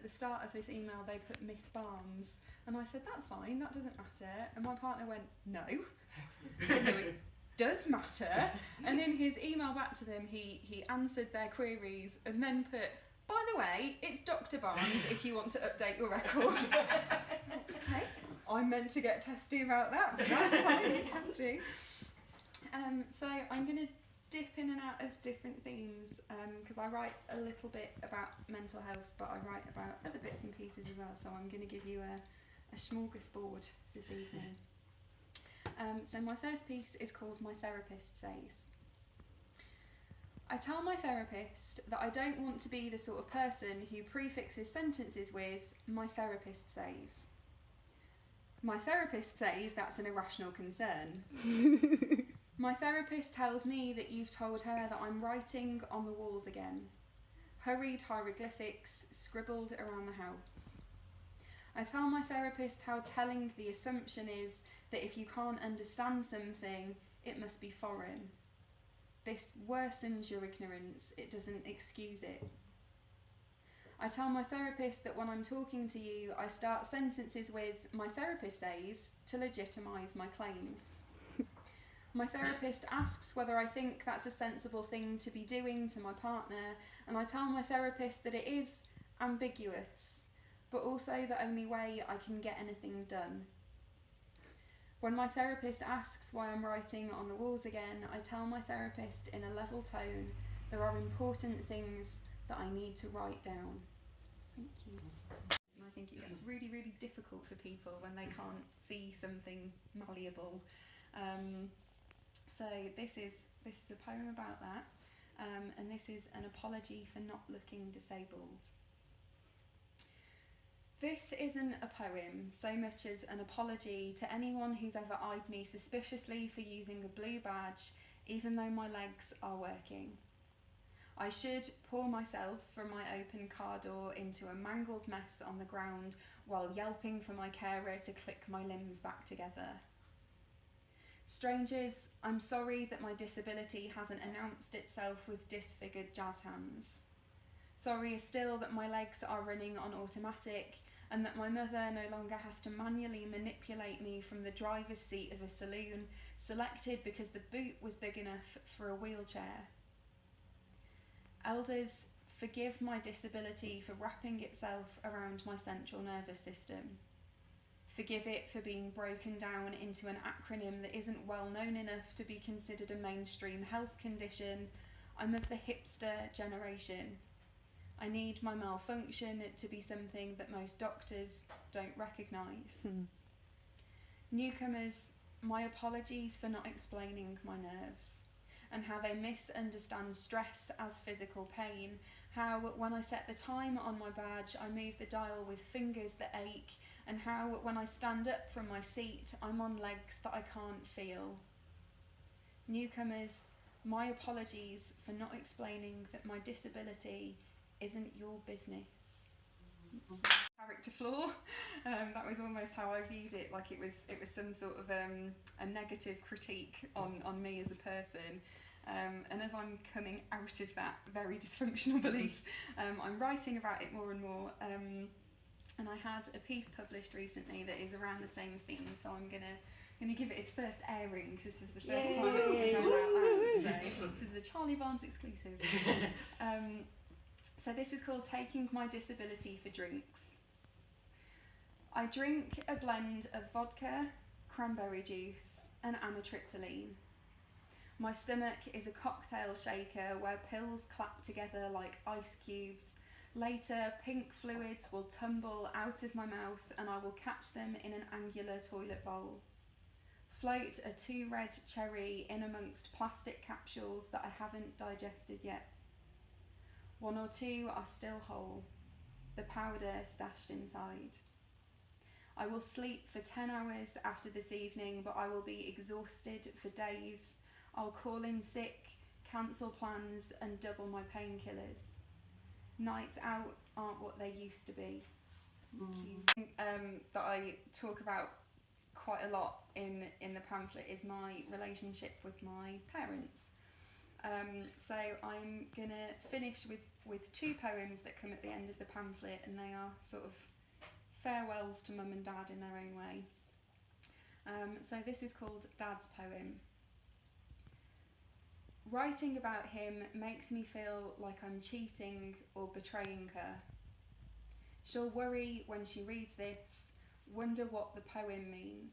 at the start of this email they put Miss Barnes, and I said, that's fine, that doesn't matter. And my partner went, no, no, it does matter. And in his email back to them, he answered their queries and then put, by the way, it's Dr. Barnes if you want to update your records. Okay, I'm meant to get testy about that, but that's fine, you can do. So I'm going to dip in and out of different themes, because I write a little bit about mental health, but I write about other bits and pieces as well, so I'm going to give you a smorgasbord this evening. So my first piece is called My Therapist Says. I tell my therapist that I don't want to be the sort of person who prefixes sentences with, my therapist says. My therapist says that's an irrational concern. My therapist tells me that you've told her that I'm writing on the walls again. Hurried hieroglyphics scribbled around the house. I tell my therapist how telling the assumption is that if you can't understand something, it must be foreign. This worsens your ignorance, it doesn't excuse it. I tell my therapist that when I'm talking to you, I start sentences with, my therapist says, to legitimise my claims. My therapist asks whether I think that's a sensible thing to be doing to my partner, and I tell my therapist that it is ambiguous, but also the only way I can get anything done. When my therapist asks why I'm writing on the walls again, I tell my therapist in a level tone there are important things that I need to write down. Thank you. And I think it gets really, really difficult for people when they can't see something malleable. So this is a poem about that, and this is an apology for not looking disabled. This isn't a poem so much as an apology to anyone who's ever eyed me suspiciously for using a blue badge, even though my legs are working. I should pour myself from my open car door into a mangled mess on the ground while yelping for my carer to click my limbs back together. Strangers, I'm sorry that my disability hasn't announced itself with disfigured jazz hands. Sorry still that my legs are running on automatic, and that my mother no longer has to manually manipulate me from the driver's seat of a saloon, selected because the boot was big enough for a wheelchair. Elders, forgive my disability for wrapping itself around my central nervous system. Forgive it for being broken down into an acronym that isn't well known enough to be considered a mainstream health condition. I'm of the hipster generation. I need my malfunction to be something that most doctors don't recognise. Newcomers, my apologies for not explaining my nerves, and how they misunderstand stress as physical pain, how when I set the time on my badge I move the dial with fingers that ache, and how when I stand up from my seat I'm on legs that I can't feel. Newcomers, my apologies for not explaining that my disability isn't your business. Character flaw. That was almost how I viewed it, like it was some sort of a negative critique on me as a person. And as I'm coming out of that very dysfunctional belief, I'm writing about it more and more. And I had a piece published recently that is around the same theme, so I'm gonna give it its first airing. This is the first time it's been out loud, so this is a Charley Barnes exclusive. So this is called Taking My Disability for Drinks. I drink a blend of vodka, cranberry juice and amitriptyline. My stomach is a cocktail shaker where pills clap together like ice cubes. Later, pink fluids will tumble out of my mouth and I will catch them in an angular toilet bowl. Float a 2 red cherry in amongst plastic capsules that I haven't digested yet. 1 or 2 are still whole, the powder stashed inside. I will sleep for 10 hours after this evening, but I will be exhausted for days. I'll call in sick, cancel plans and double my painkillers. Nights out aren't what they used to be. That I talk about quite a lot in the pamphlet is my relationship with my parents. So I'm gonna finish with with 2 poems that come at the end of the pamphlet, and they are sort of farewells to mum and dad in their own way. So this is called Dad's Poem. Writing about him makes me feel like I'm cheating or betraying her. She'll worry when she reads this, wonder what the poem means.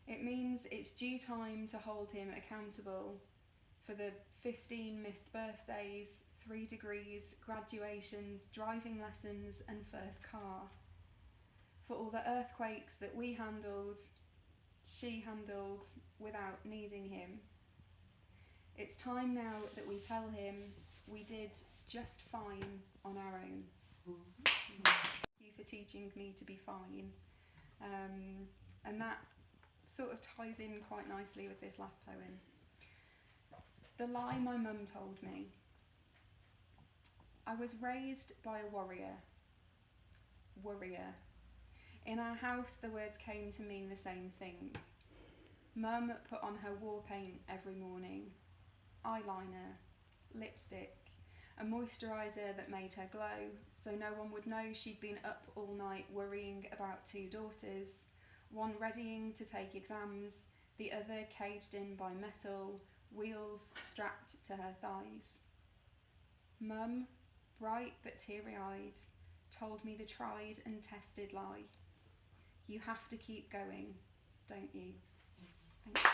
It means it's due time to hold him accountable for the 15 missed birthdays, 3 degrees, graduations, driving lessons and first car. For all the earthquakes that we handled, she handled without needing him. It's time now that we tell him we did just fine on our own. Thank you for teaching me to be fine. And that sort of ties in quite nicely with this last poem. The lie my mum told me. I was raised by a warrior. In our house, the words came to mean the same thing. Mum put on her war paint every morning, eyeliner, lipstick, a moisturiser that made her glow, so no one would know she'd been up all night worrying about 2 daughters, one readying to take exams, the other caged in by metal, wheels strapped to her thighs. Mum, bright but teary-eyed, told me the tried and tested lie. You have to keep going, don't you? Thank you.